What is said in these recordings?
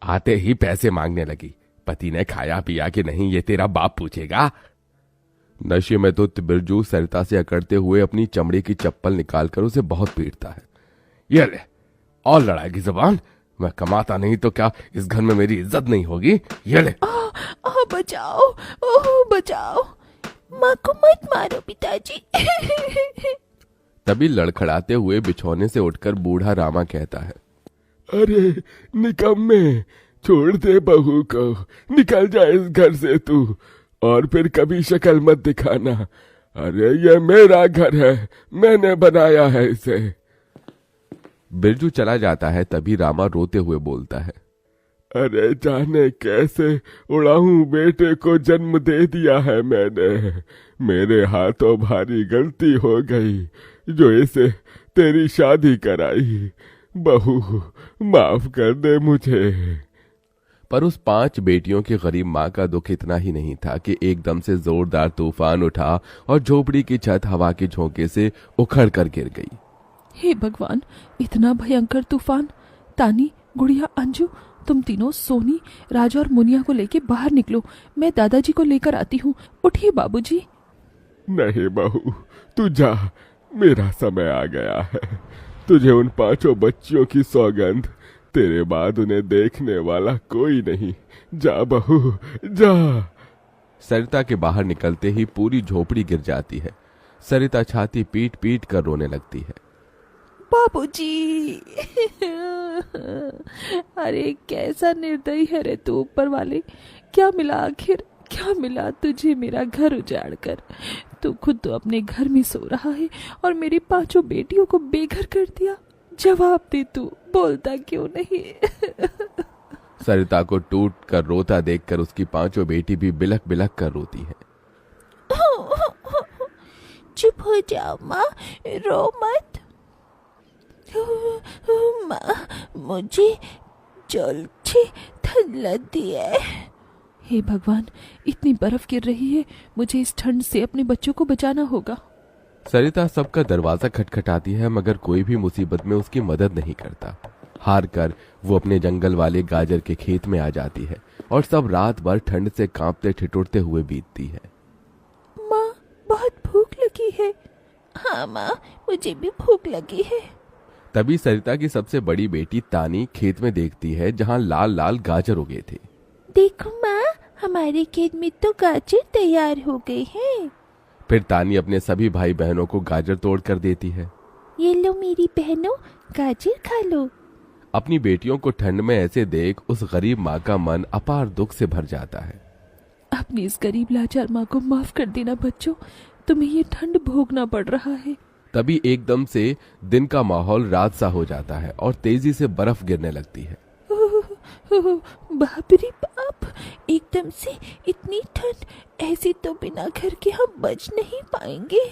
आते ही पैसे मांगने लगी। पति ने खाया पिया कि नहीं ये तेरा बाप पूछेगा। नशे में तो बिरजू सरिता से अकड़ते हुए अपनी चमड़ी की चप्पल निकालकर उसे बहुत पीटता है। ये ले और लड़ाएगी जबान। मैं कमाता नहीं तो क्या इस घर में मेरी इज्जत नहीं होगी। ये ले। बचाओ, ओह बचाओ, माँ को मत मारो पिताजी। तभी लड़खड़ाते हुए बिछौने से उठकर बूढ़ा रामा कहता है, अरे निकम्मे, छोड़ दे बहू को, निकल जाए इस घर से तू, और फिर कभी शक्ल मत दिखाना। अरे ये मेरा घर है, मैंने बनाया है इसे। बिरजू चला जाता है। तभी रामा रोते हुए बोलता है, अरे जाने कैसे उड़ाऊं बेटे को जन्म दे दिया है मैंने। मेरे हाथों भारी गलती हो गई जो इसे तेरी शादी कराई। बहू माफ कर दे मुझे। पर उस 5 बेटियों की गरीब माँ का दुख इतना ही नहीं था कि एकदम से जोरदार तूफान उठा और झोपड़ी की छत हवा के झोंके से उखड़ कर गिर गई। हे भगवान, इतना भयंकर तूफान। तानी, गुड़िया, अंजू, तुम तीनों सोनी, राजा और मुनिया को लेके बाहर निकलो। मैं दादाजी को लेकर आती हूँ। उठिए बाबूजी। नहीं बहू, तू जा, मेरा समय आ गया है। तुझे उन 5 बच्चियों की सौगंध, तेरे बाद उन्हें देखने वाला कोई नहीं। जा बहू जा। सरिता के बाहर निकलते ही पूरी झोपड़ी गिर जाती है। सरिता छाती पीट पीट कर रोने लगती है। बाबूजी। अरे कैसा निर्दयी है रे तू ऊपर वाले। क्या मिला आखिर, क्या मिला तुझे मेरा घर उजाड़ कर। तू खुद तो अपने घर में सो रहा है और मेरी 5 बेटियों को बेघर कर दिया। जवाब दे, तू बोलता क्यों नहीं। सरिता को टूट कर रोता देखकर उसकी 5 बेटी भी बिलख बिलख कर रोती है। चुप हो जाओ माँ, रो मत। माँ, मुझे जल्दी ठंड लगती है। हे भगवान, इतनी बर्फ गिर रही है, मुझे इस ठंड से अपने बच्चों को बचाना होगा। सरिता सबका दरवाजा खटखटाती है मगर कोई भी मुसीबत में उसकी मदद नहीं करता। हार कर वो अपने जंगल वाले गाजर के खेत में आ जाती है और सब रात भर ठंड से कांपते ठिठुरते हुए बीतती है। माँ, बहुत भूख लगी है। हाँ माँ, मुझे भी भूख लगी है। तभी सरिता की सबसे बड़ी बेटी तानी खेत में देखती है जहाँ लाल लाल गाजर उगे थे। देखो माँ, हमारे खेत में तो गाजर तैयार हो गए हैं। फिर तानी अपने सभी भाई बहनों को गाजर तोड़ कर देती है। ये लो मेरी बहनों, गाजर खा लो। अपनी बेटियों को ठंड में ऐसे देख उस गरीब माँ का मन अपार दुख से भर जाता है। अपनी इस गरीब लाचार माँ को माफ कर देना बच्चों, तुम्हें ये ठंड भोगना पड़ रहा है। तभी एकदम से दिन का माहौल रात सा हो जाता है और तेजी से बर्फ गिरने लगती है। बाप रे बाप, एकदम से इतनी ठंड, ऐसी तो बिना घर के हम बच नहीं पाएंगे।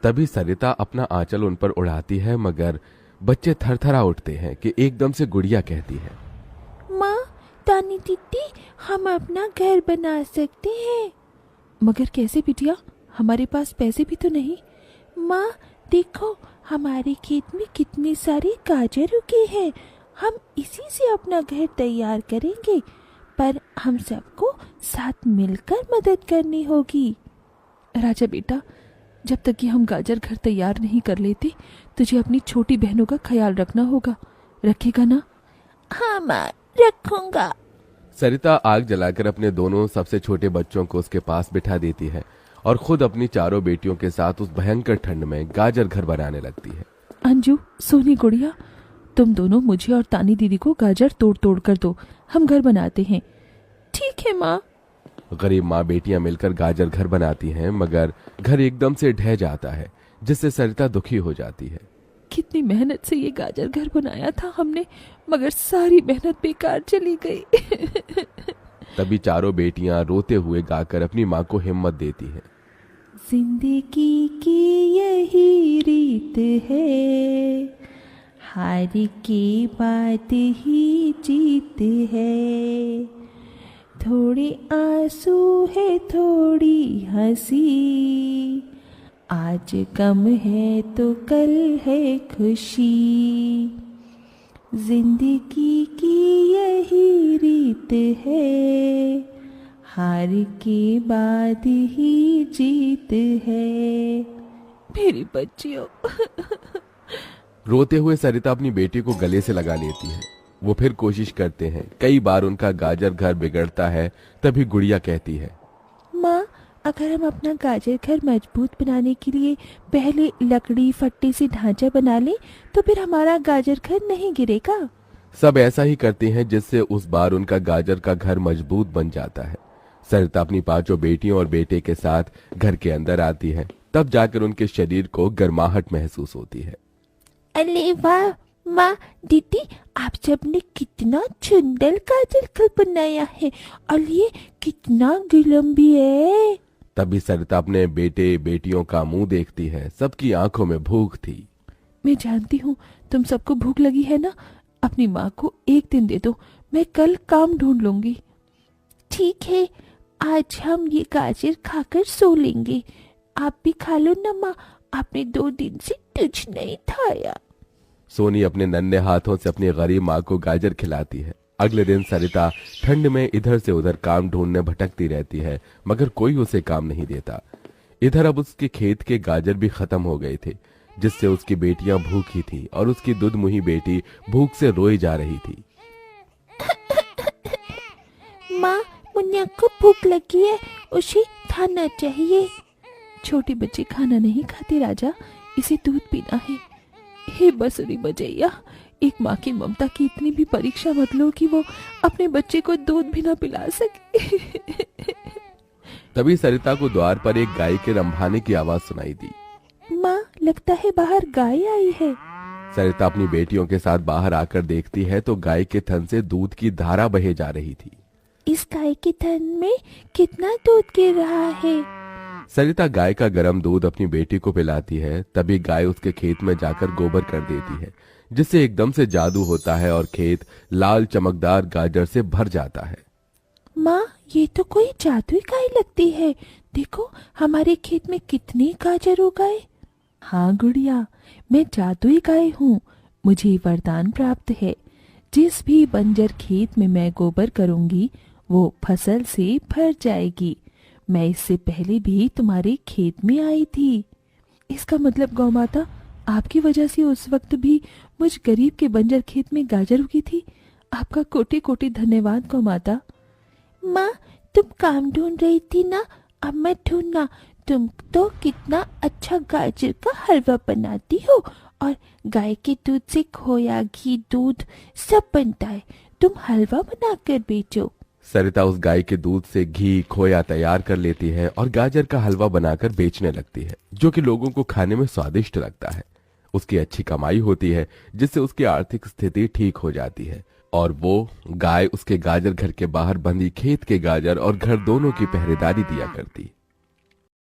तभी सरिता अपना आंचल उन पर उड़ाती है मगर बच्चे थरथरा उठते हैं कि एकदम से गुड़िया कहती है, माँ, तानी दीदी, हम अपना घर बना सकते हैं। मगर कैसे बिटिया, हमारे पास पैसे भी तो नहीं। माँ देखो, हमारे खेत में कितने सारे गाजर उगे हैं, हम इसी से अपना घर तैयार करेंगे, पर हम सबको साथ मिलकर मदद करनी होगी। राजा बेटा, जब तक कि हम गाजर घर तैयार नहीं कर लेते, तुझे अपनी छोटी बहनों का ख्याल रखना होगा। रखेगा ना? हाँ माँ, रखूंगा। सरिता आग जलाकर अपने दोनों सबसे छोटे बच्चों को उसके पास बिठा देती है और खुद अपनी 4 बेटियों के साथ उस भयंकर ठंड में गाजर घर बनाने लगती है। अंजू, सोनी, गुड़िया, तुम दोनों मुझे और तानी दीदी को गाजर तोड़ तोड़ कर दो, हम घर बनाते हैं। ठीक है माँ। गरीब माँ बेटियां मिलकर गाजर घर बनाती हैं मगर घर एकदम से ढह जाता है जिससे सरिता दुखी हो जाती है। कितनी मेहनत से ये गाजर घर बनाया था हमने, मगर सारी मेहनत बेकार चली गई। तभी 4 बेटियां रोते हुए गाकर अपनी माँ को हिम्मत देती हैं। जिंदगी की यही रीत है, हार के बाद ही जीत है। थोड़े आंसू है, थोड़ी हंसी, आज गम है तो कल है खुशी। जिंदगी की यही रीत रीत है, हार के बाद ही जीत है। मेरी बच्चियों। रोते हुए सरिता अपनी बेटी को गले से लगा लेती है। वो फिर कोशिश करते हैं। कई बार उनका गाजर घर बिगड़ता है। तभी गुड़िया कहती है, माँ, अगर हम अपना गाजर घर मजबूत बनाने के लिए पहले लकड़ी फट्टे से ढांचा बना लें तो फिर हमारा गाजर घर नहीं गिरेगा। सब ऐसा ही करते हैं, जिससे उस बार उनका गाजर का घर मजबूत बन जाता है। सरिता अपनी 5 बेटियों और बेटे के साथ घर के अंदर आती है। तब जाकर उनके शरीर को गर्माहट महसूस होती है। अरे वाह माँ, दीदी, आप सबने कितना सुंदर गाजर घर बनाया है और ये कितना गर्म भी है। तभी सरिता अपने बेटे बेटियों का मुंह देखती है। सबकी आंखों में भूख थी। मैं जानती हूँ तुम सबको भूख लगी है ना। अपनी माँ को एक दिन दे दो, मैं कल काम ढूंढ लूंगी। ठीक है, आज हम ये गाजर खाकर सो लेंगे। आप भी खा लो ना माँ, आपने 2 दिन से कुछ नहीं खाया। सोनी अपने नन्हे हाथों से अपनी गरीब माँ को गाजर खिलाती है। अगले दिन सरिता ठंड में इधर से उधर काम ढूंढने भटकती रहती है, मगर कोई उसे काम नहीं देता। इधर अब उसके खेत के गाजर भी खत्म हो गए थे, जिससे उसकी बेटियां भूखी थी और उसकी दुधमुही बेटी भूख से रोई जा रही थी। माँ, मुन्ना को भूख लगी है, उसे खाना चाहिए। छोटे बच्चे खाना नहीं खाते राजा, इसे दूध पीना है। हे बसुरी बजैया, एक माँ की ममता की इतनी भी परीक्षा मत लो कि वो अपने बच्चे को दूध भी ना पिला सके। तभी सरिता को द्वार पर एक गाय के रंभाने की आवाज सुनाई दी। माँ, लगता है बाहर गाय आई है। सरिता अपनी बेटियों के साथ बाहर आकर देखती है तो गाय के थन से दूध की धारा बहे जा रही थी। इस गाय के थन में कितना दूध गिर रहा है। सरिता गाय का गर्म दूध अपनी बेटी को पिलाती है। तभी गाय उसके खेत में जाकर गोबर कर देती है, जिससे एकदम से जादू होता है और खेत लाल चमकदार गाजर से भर जाता है। माँ, ये तो कोई जादुई गाय लगती है। देखो हमारे खेत में कितने गाजर हो गए। हाँ गुड़िया, मैं जादुई गाय हूँ। मुझे वरदान प्राप्त है। जिस भी बंजर खेत में मैं गोबर करूंगी वो फसल से भर जाएगी। मैं इससे पहले भी तुम्हारे खेत में आई थी। इसका मतलब गौ माता, आपकी वजह से उस वक्त भी मुझ गरीब के बंजर खेत में गाजर उगी थी। आपका कोटि कोटि धन्यवाद गौ माता। माँ, तुम काम ढूंढ रही थी ना, अब मैं ढूंढना। तुम तो कितना अच्छा गाजर का हलवा बनाती हो और गाय के दूध से खोया, घी, दूध सब बनता है। तुम हलवा बनाकर बेचो। सरिता उस गाय के दूध से घी खोया तैयार कर लेती है और गाजर का हलवा बनाकर बेचने लगती है, जो कि लोगों को खाने में स्वादिष्ट लगता है। उसकी अच्छी कमाई होती है, जिससे उसकी आर्थिक स्थिति ठीक हो जाती है और वो गाय उसके गाजर घर के बाहर बंधी खेत के गाजर और घर दोनों की पहरेदारी दिया करती।